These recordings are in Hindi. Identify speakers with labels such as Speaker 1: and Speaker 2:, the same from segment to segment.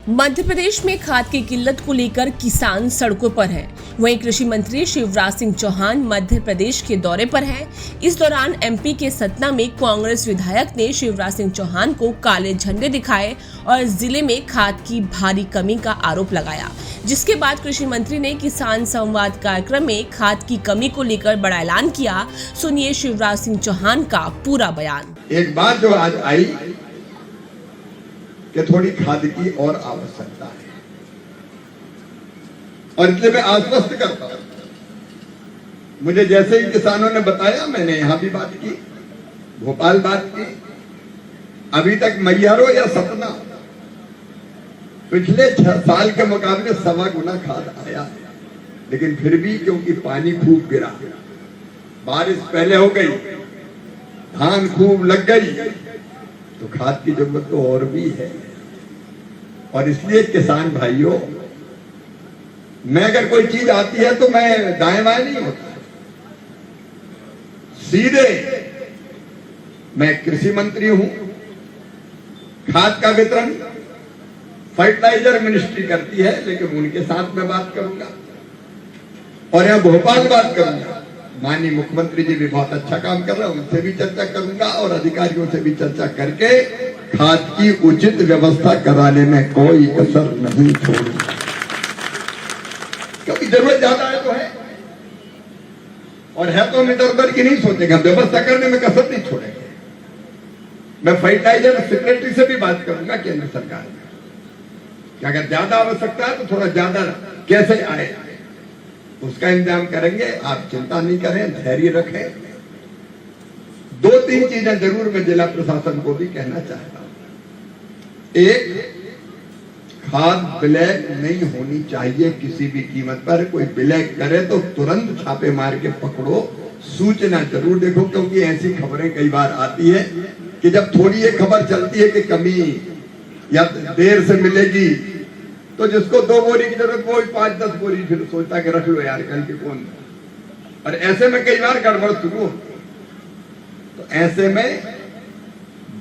Speaker 1: मध्य प्रदेश में खाद की किल्लत को लेकर किसान सड़कों पर हैं। वहीं कृषि मंत्री शिवराज सिंह चौहान मध्य प्रदेश के दौरे पर हैं। इस दौरान एमपी के सतना में कांग्रेस विधायक ने शिवराज सिंह चौहान को काले झंडे दिखाए और जिले में खाद की भारी कमी का आरोप लगाया, जिसके बाद कृषि मंत्री ने किसान संवाद कार्यक्रम में खाद की कमी को लेकर बड़ा ऐलान किया। सुनिए शिवराज सिंह चौहान का पूरा बयान।
Speaker 2: एक बात जो आज आई कि थोड़ी खाद की और आवश्यकता है, और इसलिए मैं आश्वस्त करता हूं। मुझे जैसे ही किसानों ने बताया, मैंने यहां भी बात की, भोपाल बात की। अभी तक मैयारो या सतना पिछले 6 साल के मुकाबले 1.25 गुना खाद आया है, लेकिन फिर भी क्योंकि पानी खूब गिरा, बारिश पहले हो गई, धान खूब लग गई, तो खाद की जरूरत तो और भी है। और इसलिए किसान भाइयों, मैं अगर कोई चीज आती है तो मैं दाएं बाएं नहीं होता, सीधे मैं कृषि मंत्री हूं। खाद का वितरण फर्टिलाइजर मिनिस्ट्री करती है, लेकिन उनके साथ मैं बात करूंगा और यहां भोपाल बात करूंगा। माननीय मुख्यमंत्री जी भी बहुत अच्छा काम कर रहे हैं, उनसे भी चर्चा करूंगा और अधिकारियों से भी चर्चा करके खाद की उचित व्यवस्था कराने में कोई कसर नहीं छोड़ूंगा, क्योंकि जरूरत ज्यादा है तो है, और है तो हम इधर उधर की नहीं सोचेंगे, हम व्यवस्था करने में कसर नहीं छोड़ेंगे। मैं फर्टिलाइजर सेक्रेटरी से भी बात करूंगा केंद्र सरकार में कि अगर ज्यादा आवश्यकता है तो थोड़ा ज्यादा कैसे आए, उसका इंतजाम करेंगे। आप चिंता नहीं करें, धैर्य रखें। 2-3 चीजें जरूर मैं जिला प्रशासन को भी कहना चाहता हूं। एक, खाद ब्लैक नहीं होनी चाहिए किसी भी कीमत पर। कोई ब्लैक करे तो तुरंत छापे मार के पकड़ो, सूचना जरूर देखो, क्योंकि ऐसी खबरें कई बार आती है कि जब थोड़ी एक खबर चलती है कि कमी या देर से मिलेगी, तो जिसको 2 बोरी की जरूरत वो 5-10 बोरी फिर सोचता कि रख लो यार, कल के कौन। और ऐसे में कई बार गड़बड़ शुरू हो, तो ऐसे में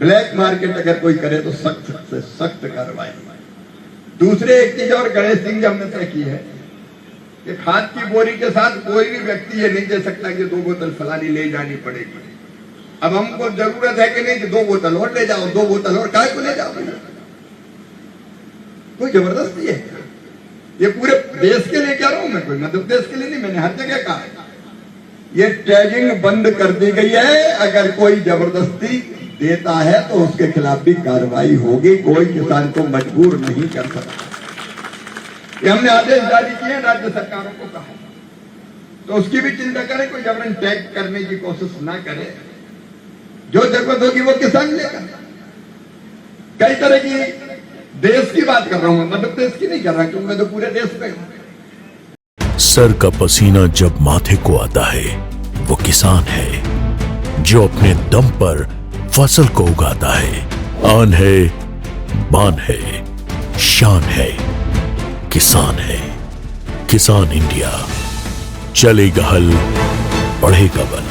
Speaker 2: ब्लैक मार्केट अगर कोई करे तो सख्त से सख्त कार्रवाई। दूसरे एक चीज और गणेश सिंह जी हमने तय की है कि खाद की बोरी के साथ कोई भी व्यक्ति ये नहीं दे सकता कि 2 बोतल फलानी ले जानी पड़ेगी। अब हमको जरूरत है कि नहीं कि 2 बोतल और ले जाओ, 2 बोतल और काय को ले जाओ, कोई जबरदस्ती है। ये पूरे देश के लिए कह रहा हूं मैं, कोई मध्य प्रदेश के लिए नहीं, मैंने हर जगह कहा है। ये टैगिंग बंद कर दी गई है। अगर कोई जबरदस्ती देता है तो उसके खिलाफ भी कार्रवाई होगी, कोई किसान को मजबूर नहीं कर सकता। ये हमने आदेश जारी किए, राज्य सरकारों को कहा, तो उसकी भी चिंता करें, कोई जबरन टैग करने की कोशिश ना करे। जो जरूरत होगी वो किसान लेगा। कई तरह की देश की बात कर रहा हूं, मध्य प्रदेश की नहीं कर रहा, क्योंकि मैं तो पूरे देश में हूं।
Speaker 3: सर का पसीना जब माथे को आता है वो किसान है जो अपने दम पर फसल को उगाता है। आन है, बान है, शान है, किसान है। किसान इंडिया, चलेगा हल, बढ़ेगा बल।